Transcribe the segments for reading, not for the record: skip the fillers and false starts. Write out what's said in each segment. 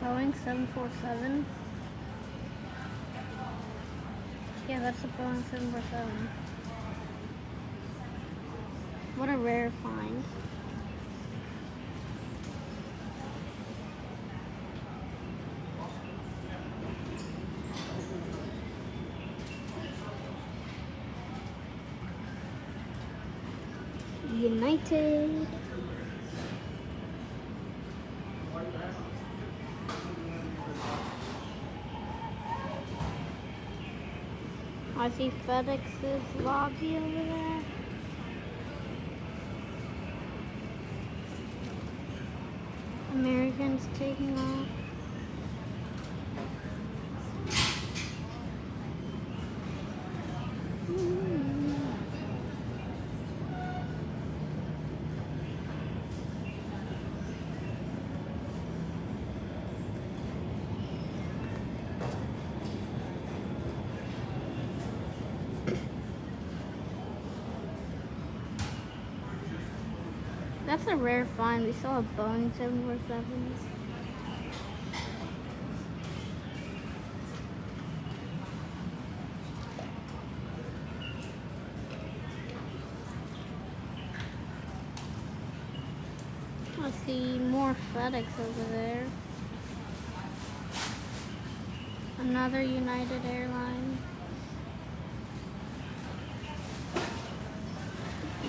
Boeing 747. Yeah, that's a Boeing 747. What a rare find. United. I see FedEx's lobby over there. Americans taking off. That's a rare find. We saw a Boeing 747. I see more FedEx over there. Another United Airlines.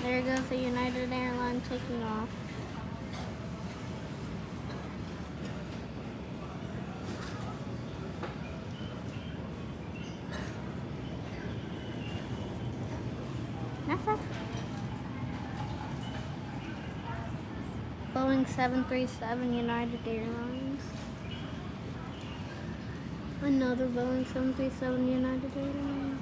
There goes the United Airlines taking off. That's a Boeing 737 United Airlines. Another Boeing 737 United Airlines.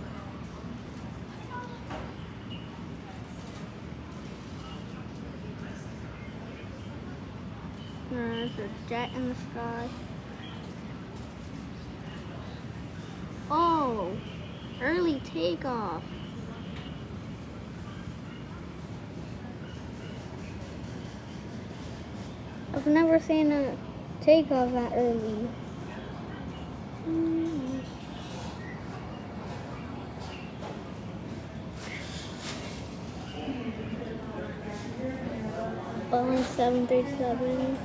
There's a jet in the sky. Oh, early takeoff. I've never seen a takeoff that early. Boeing 737.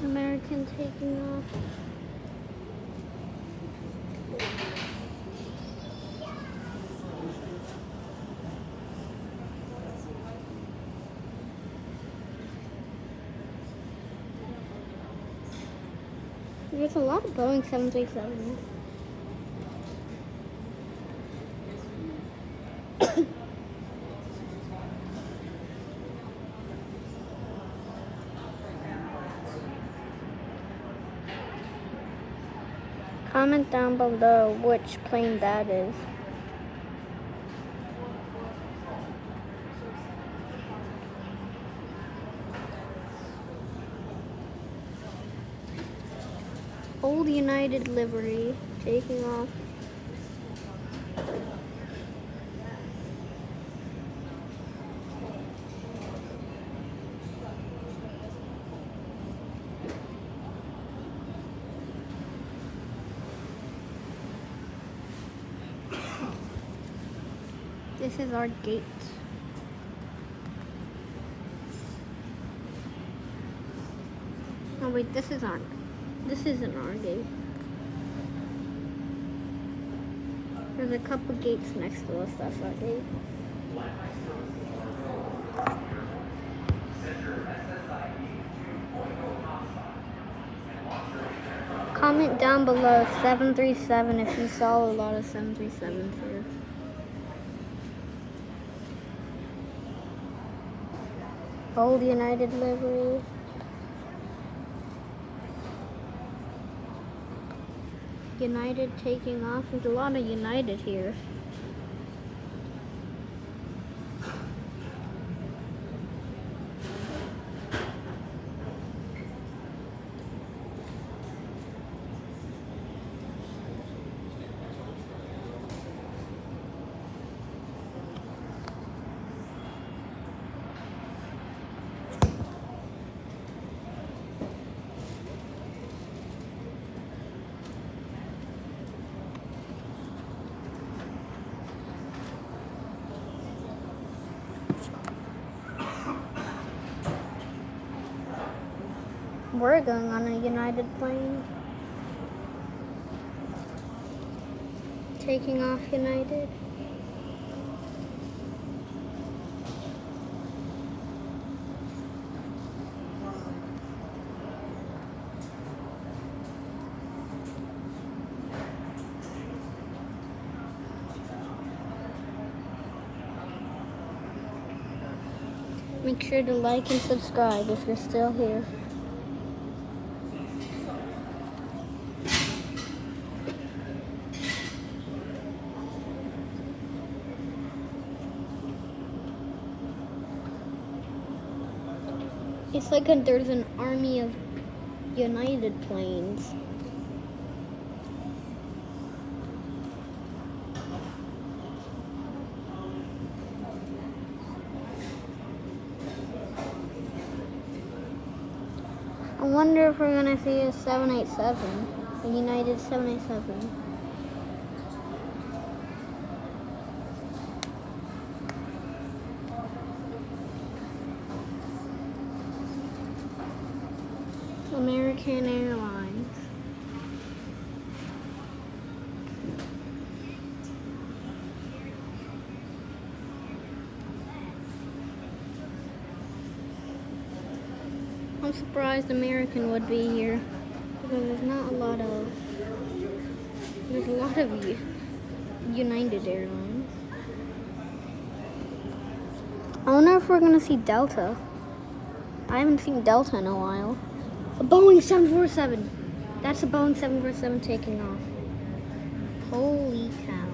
American taking off. There's a lot of Boeing 737s. Comment down below which plane that is. Old United livery taking off. This is our gate. Oh wait, this isn't our gate. There's a couple gates next to us, that's our gate. Comment down below 737 if you saw a lot of 737s here. Old United livery. United taking off. There's a lot of United here. We're going on a United plane. Taking off United. Make sure to like and subscribe if you're still here. It's like there's an army of United planes. I wonder if we're gonna see a 787, a United 787. American Airlines. I'm surprised American would be here because there's a lot of United Airlines. I wonder if we're gonna see Delta. I haven't seen Delta in a while. A Boeing 747. That's a Boeing 747 taking off. Holy cow.